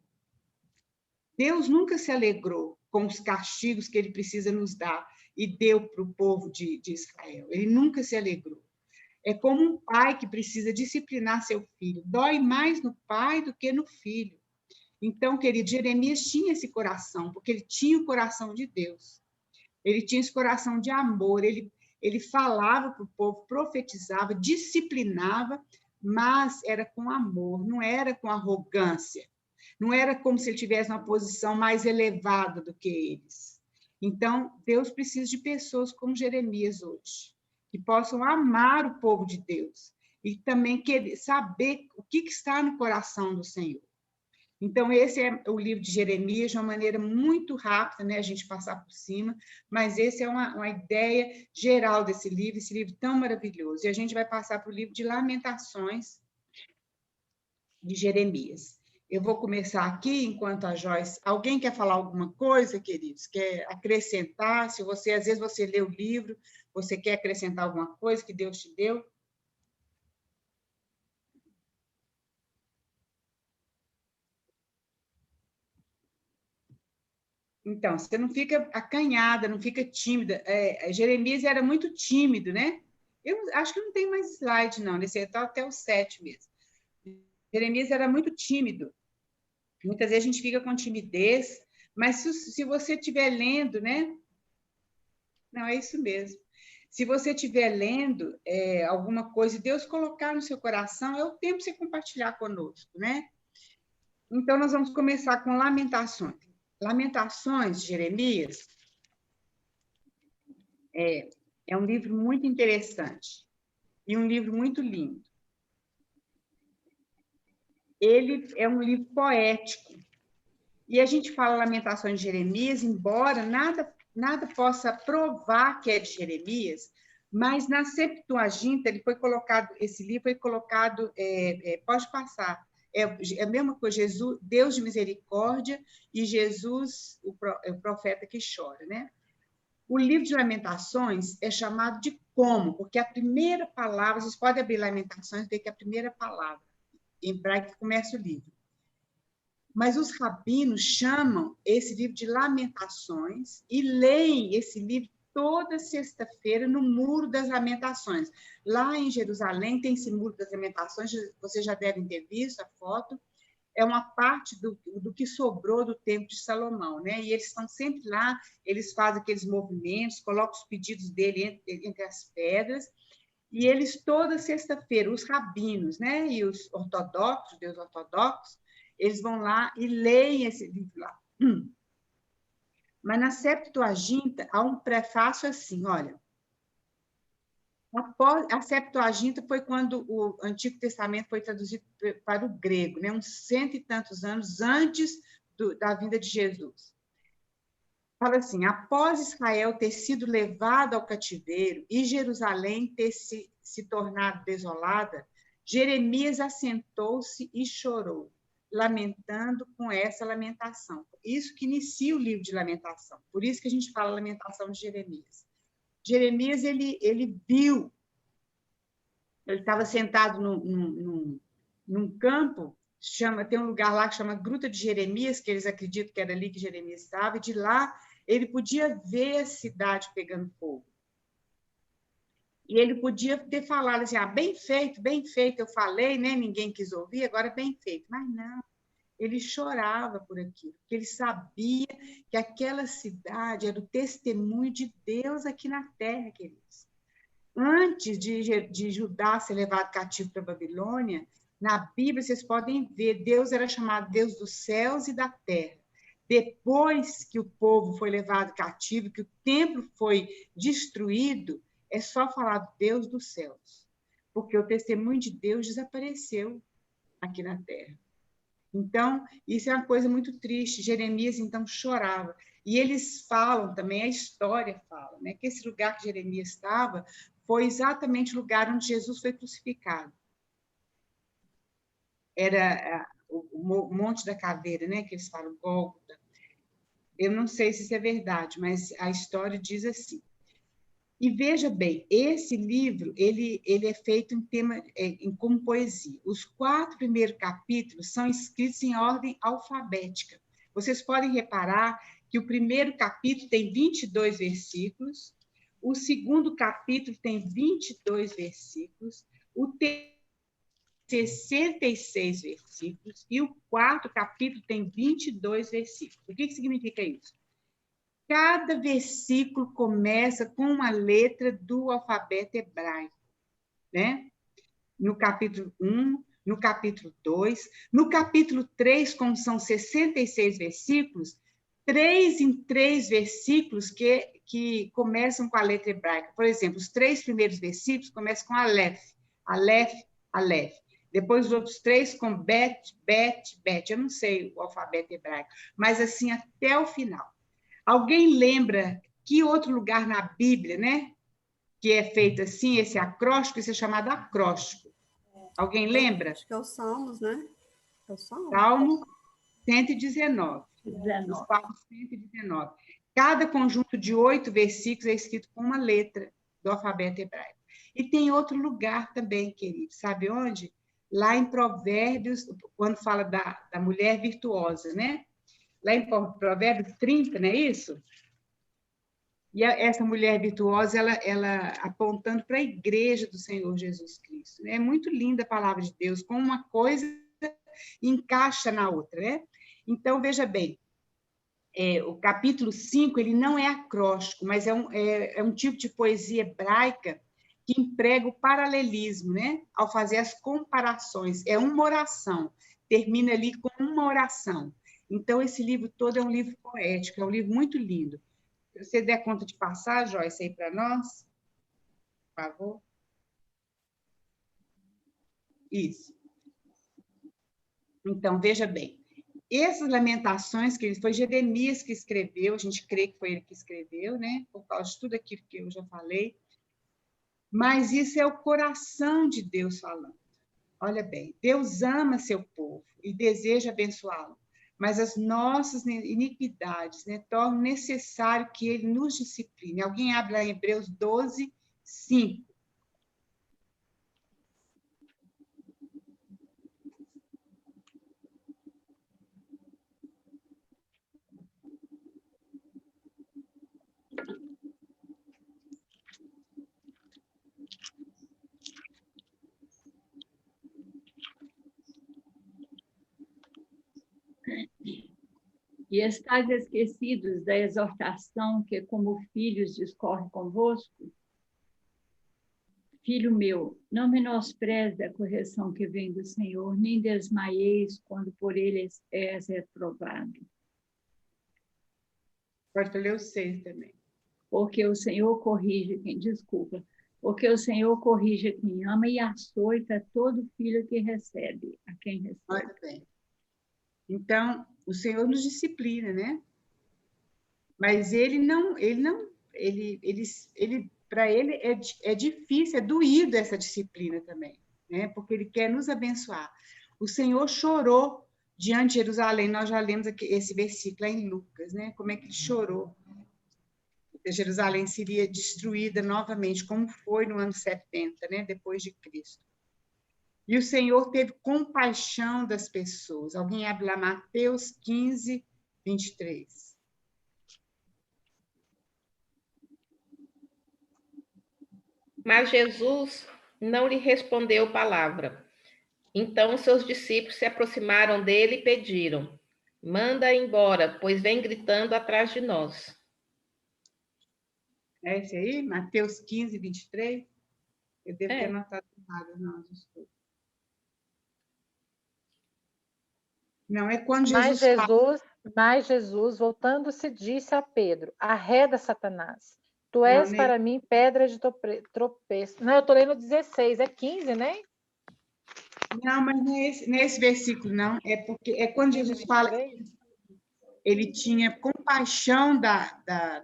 Deus nunca se alegrou com os castigos que ele precisa nos dar e deu para o povo de Israel. Ele nunca se alegrou. É como um pai que precisa disciplinar seu filho. Dói mais no pai do que no filho. Então, querido, Jeremias tinha esse coração, porque ele tinha o coração de Deus. Ele tinha esse coração de amor, ele falava para o povo, profetizava, disciplinava, mas era com amor, não era com arrogância. Não era como se ele tivesse uma posição mais elevada do que eles. Então, Deus precisa de pessoas como Jeremias hoje, que possam amar o povo de Deus e também querer saber o que está no coração do Senhor. Então, esse é o livro de Jeremias, de uma maneira muito rápida, né, a gente passar por cima, mas esse é uma ideia geral desse livro, esse livro tão maravilhoso. E a gente vai passar para o livro de Lamentações, de Jeremias. Eu vou começar aqui, enquanto a Joyce... Alguém quer falar alguma coisa, queridos? Quer acrescentar? Se você, às vezes, você lê o livro, você quer acrescentar alguma coisa que Deus te deu? Então, você não fica acanhada, não fica tímida. Jeremias era muito tímido, né? Eu acho que não tem mais slide, não. Nesse até o 7 mesmo. Jeremias era muito tímido. Muitas vezes a gente fica com timidez, mas se você estiver lendo, né? Não, é isso mesmo. Se você estiver lendo alguma coisa e Deus colocar no seu coração, é o tempo de você compartilhar conosco, né? Então, nós vamos começar com Lamentações. Lamentações de Jeremias é um livro muito interessante e um livro muito lindo. Ele é um livro poético. E a gente fala Lamentações de Jeremias, embora nada possa provar que é de Jeremias, mas na Septuaginta esse livro foi colocado, pode passar, é a mesma coisa, Jesus, Deus de misericórdia e Jesus, o profeta que chora, né? O livro de Lamentações é chamado de como, porque a primeira palavra, vocês podem abrir Lamentações e ver que é a primeira palavra em hebraico que começa o livro. Mas os rabinos chamam esse livro de Lamentações e leem esse livro toda sexta-feira no Muro das Lamentações. Lá em Jerusalém tem esse Muro das Lamentações, vocês já devem ter visto a foto, é uma parte do que sobrou do Templo de Salomão, né? E eles estão sempre lá, eles fazem aqueles movimentos, colocam os pedidos dele entre as pedras, e eles toda sexta-feira, os rabinos, né? E os ortodoxos, judeus ortodoxos, eles vão lá e leem esse livro lá. Mas na Septuaginta há um prefácio assim, olha, a Septuaginta foi quando o Antigo Testamento foi traduzido para o grego, né? Uns 100 e tantos anos antes da vinda de Jesus. Fala assim, após Israel ter sido levado ao cativeiro e Jerusalém ter se tornado desolada, Jeremias assentou-se e chorou, lamentando com essa lamentação. Isso que inicia o livro de Lamentação. Por isso que a gente fala Lamentação de Jeremias. Jeremias, ele viu, ele estava sentado num campo, tem um lugar lá que chama Gruta de Jeremias, que eles acreditam que era ali que Jeremias estava, e de lá ele podia ver a cidade pegando fogo. E ele podia ter falado assim, bem feito, eu falei, né? Ninguém quis ouvir, agora bem feito. Mas não, ele chorava por aquilo, porque ele sabia que aquela cidade era o testemunho de Deus aqui na terra, queridos. Antes de Judá ser levado cativo para a Babilônia, na Bíblia vocês podem ver, Deus era chamado Deus dos céus e da terra. Depois que o povo foi levado cativo, que o templo foi destruído, é só falar Deus dos céus, porque o testemunho de Deus desapareceu aqui na terra. Então, isso é uma coisa muito triste. Jeremias, então, chorava. E eles falam também, a história fala, né, que esse lugar que Jeremias estava foi exatamente o lugar onde Jesus foi crucificado. Era o Monte da Caveira, né, que eles falam, Gólgota. Eu não sei se isso é verdade, mas a história diz assim. E veja bem, esse livro ele é feito como poesia. Os 4 primeiros capítulos são escritos em ordem alfabética. Vocês podem reparar que o primeiro capítulo tem 22 versículos, o segundo capítulo tem 22 versículos, o terceiro 66 versículos e o 4º capítulo tem 22 versículos. O que significa isso? Cada versículo começa com uma letra do alfabeto hebraico, né? No capítulo 1, no capítulo 2, no capítulo 3, como são 66 versículos, 3 em 3 versículos que começam com a letra hebraica. Por exemplo, os 3 primeiros versículos começam com Aleph, Aleph, Aleph. Depois os outros 3 com Bet, Bet, Bet. Eu não sei o alfabeto hebraico, mas assim até o final. Alguém lembra que outro lugar na Bíblia, né, que é feito assim, esse acróstico, isso é chamado acróstico? Alguém lembra? Acho que é o Salmos, né? É o Salmo? Salmo 119. Os Salmos 119. Cada conjunto de 8 versículos é escrito com uma letra do alfabeto hebraico. E tem outro lugar também, querido, sabe onde? Lá em Provérbios, quando fala da mulher virtuosa, né? lá em Provérbios 30, não é isso? E essa mulher virtuosa, ela apontando para a igreja do Senhor Jesus Cristo. Né? É muito linda a palavra de Deus, como uma coisa encaixa na outra. Né? Então, veja bem, o capítulo 5, ele não é acróstico, mas é um tipo de poesia hebraica que emprega o paralelismo, né? Ao fazer as comparações. É uma oração, termina ali com uma oração. Então, esse livro todo é um livro poético, é um livro muito lindo. Se você der conta de passar, Joyce, aí para nós, por favor. Isso. Então, veja bem. Essas lamentações, que foi Jeremias que escreveu, a gente crê que foi ele que escreveu, né? Por causa de tudo aquilo que eu já falei. Mas isso é o coração de Deus falando. Olha bem, Deus ama seu povo e deseja abençoá-lo, mas as nossas iniquidades, né, tornam necessário que ele nos discipline. Alguém abre lá em Hebreus 12, 5. E estáis esquecidos da exortação que, como filhos, discorre convosco? Filho meu, não menospreze a correção que vem do Senhor, nem desmaieis quando por ele és reprovado. Pode ler o 6 também. Porque o Senhor corrige porque o Senhor corrige quem ama e açoita todo filho que recebe, a quem recebe. Olha bem. Então, o Senhor nos disciplina, né? Mas para ele é difícil, é doído essa disciplina também, né? Porque ele quer nos abençoar. O Senhor chorou diante de Jerusalém, nós já lemos aqui esse versículo lá em Lucas, né? Como é que ele chorou? Jerusalém seria destruída novamente, como foi no ano 70, né? Depois de Cristo. E o Senhor teve compaixão das pessoas. Alguém abre lá Mateus 15, 23. Mas Jesus não lhe respondeu palavra. Então seus discípulos se aproximaram dele e pediram: manda embora, pois vem gritando atrás de nós. É esse aí? Mateus 15, 23? Eu devo ter anotado errado, não, desculpa. Não, é quando Jesus Mas Jesus, voltando-se, disse a Pedro: arreda, Satanás. Tu és para mim pedra de tropeço. Não, eu estou lendo 16, é 15, né? Não, mas não é esse versículo, não. É porque é quando Jesus fala que ele tinha compaixão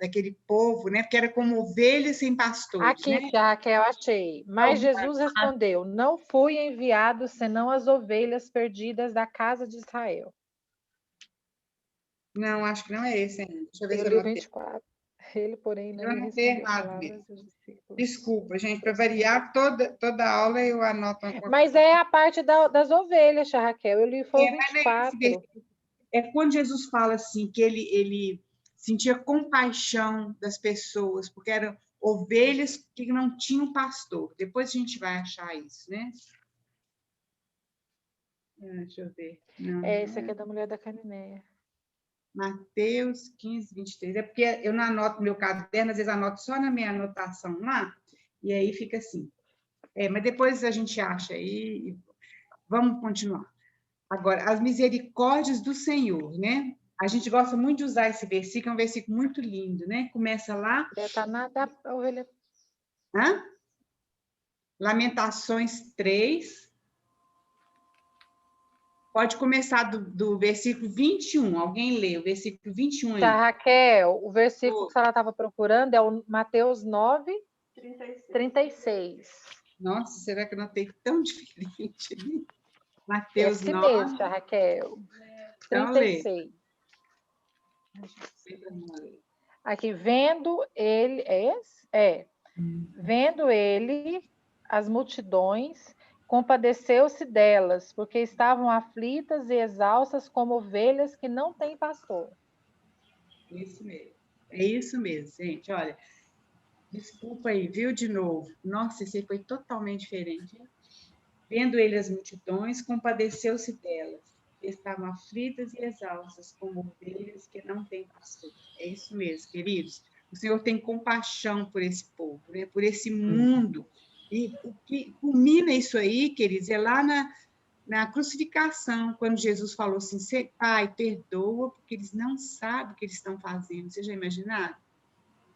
daquele povo, né? Porque era como ovelhas sem pastores. Aqui, né? Raquel, achei. Mas Jesus respondeu: não fui enviado senão as ovelhas perdidas da casa de Israel. Não, acho que não é esse ainda. Deixa eu ver se eu li 24. Ele, porém, não lhe respondeu palavras dos discípulos. Desculpa, gente, para variar, toda aula eu anoto. Mas é a parte das ovelhas, Raquel. Eu li foi o 24. É quando Jesus fala assim, que ele sentia compaixão das pessoas, porque eram ovelhas que não tinham pastor. Depois a gente vai achar isso, né? Deixa eu ver. Esse aqui é da mulher da Cananeia. Mateus 15, 23. É porque eu não anoto no meu caderno, às vezes anoto só na minha anotação lá, e aí fica assim. Mas depois a gente acha aí. Vamos continuar. Agora, as misericórdias do Senhor, né? A gente gosta muito de usar esse versículo, é um versículo muito lindo, né? Começa lá. Ovelha. Lamentações 3. Pode começar do versículo 21. Alguém lê o versículo 21 aí. Tá, Raquel, o versículo que ela estava procurando é o Mateus 9, 36. Nossa, será que eu não tenho tão diferente? Mateus Esse 9. mesmo, Raquel. 36. Aqui, vendo ele... Vendo ele as multidões, compadeceu-se delas, porque estavam aflitas e exaustas como ovelhas que não têm pastor. Isso mesmo. É isso mesmo, gente. Olha, desculpa aí, viu, de novo. Nossa, esse aí foi totalmente diferente. Vendo ele as multidões, compadeceu-se delas, que estavam aflitas e exaustas, como ovelhas que não têm pastor. É isso mesmo, queridos. O Senhor tem compaixão por esse povo, né? Por esse mundo. E o que culmina isso aí, queridos, é lá na crucificação, quando Jesus falou assim, Pai, perdoa, porque eles não sabem o que eles estão fazendo. Vocês já imaginaram?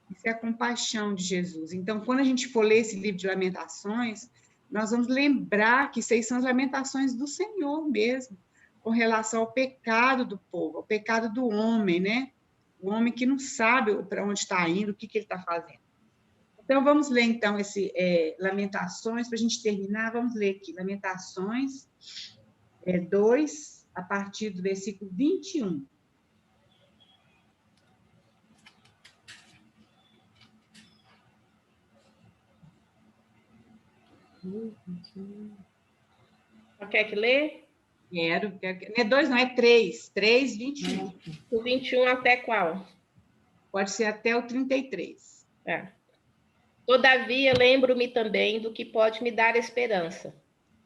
Isso é a compaixão de Jesus. Então, quando a gente for ler esse livro de Lamentações, nós vamos lembrar que isso aí são as lamentações do Senhor mesmo, com relação ao pecado do povo, ao pecado do homem, né? O homem que não sabe para onde está indo, o que ele está fazendo. Então, vamos ler, então, esse Lamentações, para a gente terminar, vamos ler aqui, Lamentações 2, a partir do versículo 21. Quer que lê? Quero. Não é 2, não, é 3. 3, 21. O 21 até qual? Pode ser até o 33. Todavia, lembro-me também do que pode me dar esperança.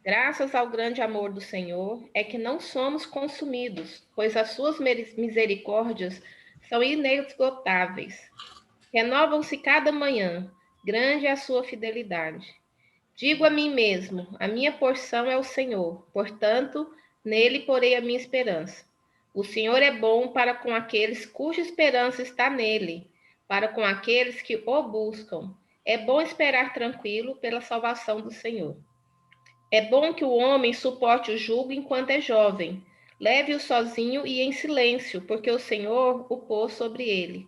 Graças ao grande amor do Senhor, é que não somos consumidos, pois as suas misericórdias são inesgotáveis. Renovam-se cada manhã, grande é a sua fidelidade. Digo a mim mesmo, a minha porção é o Senhor, portanto, nele porei a minha esperança. O Senhor é bom para com aqueles cuja esperança está nele, para com aqueles que o buscam. É bom esperar tranquilo pela salvação do Senhor. É bom que o homem suporte o jugo enquanto é jovem. Leve-o sozinho e em silêncio, porque o Senhor o pôs sobre ele.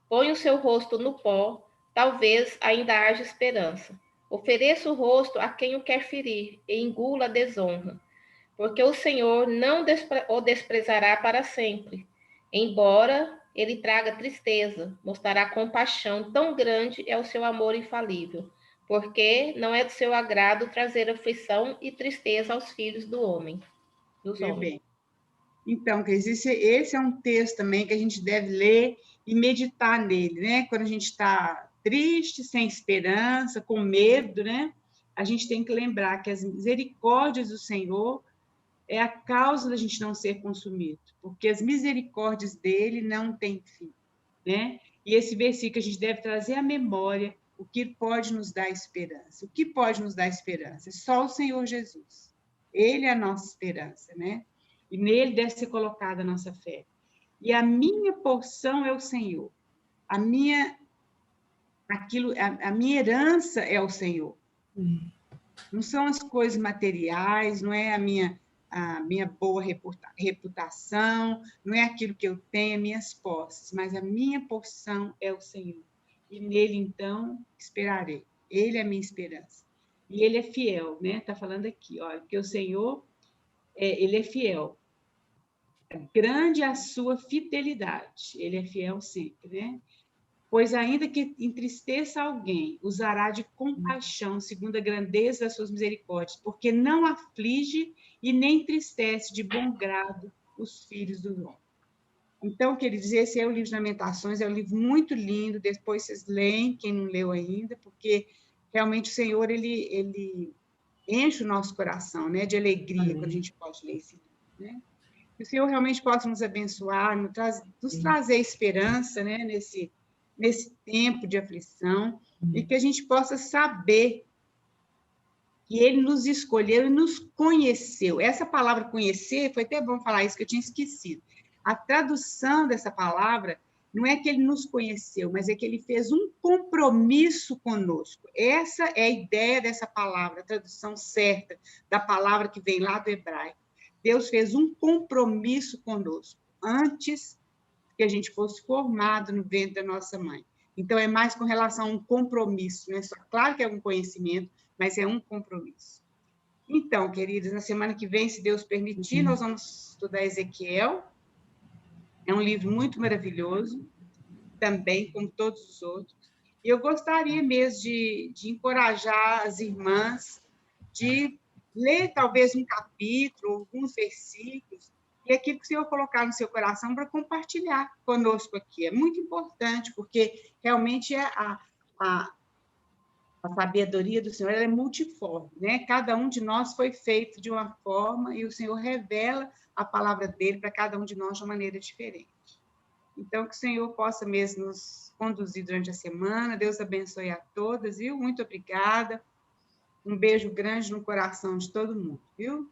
Põe o seu rosto no pó, talvez ainda haja esperança. Ofereça o rosto a quem o quer ferir e engula a desonra, porque o Senhor não o desprezará para sempre. Embora ele traga tristeza, mostrará compaixão, tão grande é o seu amor infalível, porque não é do seu agrado trazer aflição e tristeza aos filhos do homem. Dos homens. Bem. Então, esse é um texto também que a gente deve ler e meditar nele, né? Quando a gente está triste, sem esperança, com medo, né? A gente tem que lembrar que as misericórdias do Senhor é a causa da gente não ser consumido, porque as misericórdias dele não têm fim, né? E esse versículo a gente deve trazer à memória o que pode nos dar esperança. O que pode nos dar esperança? Só o Senhor Jesus. Ele é a nossa esperança, né? E nele deve ser colocada a nossa fé. E a minha porção é o Senhor. A minha herança é o Senhor. Não são as coisas materiais, não é a minha boa reputação, não é aquilo que eu tenho, minhas posses, mas a minha porção é o Senhor. E nele, então, esperarei. Ele é a minha esperança. E ele é fiel, né? Está falando aqui, olha, porque o Senhor, ele é fiel. Grande é a sua fidelidade. Ele é fiel sempre, né? Pois ainda que entristeça alguém, usará de compaixão, segundo a grandeza das suas misericórdias, porque não aflige e nem entristece de bom grado os filhos do homem. Então, queridos, esse é o livro de Lamentações, é um livro muito lindo, depois vocês leem, quem não leu ainda, porque realmente o Senhor, ele enche o nosso coração, né, de alegria, quando a gente pode ler esse livro, né? Que o Senhor realmente possa nos abençoar, nos trazer esperança, né, nesse tempo de aflição, e que a gente possa saber que ele nos escolheu e nos conheceu. Essa palavra conhecer, foi até bom falar isso, que eu tinha esquecido. A tradução dessa palavra não é que ele nos conheceu, mas é que ele fez um compromisso conosco. Essa é a ideia dessa palavra, a tradução certa da palavra que vem lá do hebraico. Deus fez um compromisso conosco antes que a gente fosse formado no ventre da nossa mãe. Então, é mais com relação a um compromisso, não é só, claro que é um conhecimento, mas é um compromisso. Então, queridos, na semana que vem, se Deus permitir, nós vamos estudar Ezequiel. É um livro muito maravilhoso, também, como todos os outros. E eu gostaria mesmo de encorajar as irmãs de ler talvez um capítulo, alguns versículos, e aquilo que o Senhor colocar no seu coração para compartilhar conosco aqui. É muito importante, porque realmente a sabedoria do Senhor ela é multiforme, né? Cada um de nós foi feito de uma forma e o Senhor revela a palavra dele para cada um de nós de uma maneira diferente. Então, que o Senhor possa mesmo nos conduzir durante a semana. Deus abençoe a todas, viu? Muito obrigada. Um beijo grande no coração de todo mundo, viu?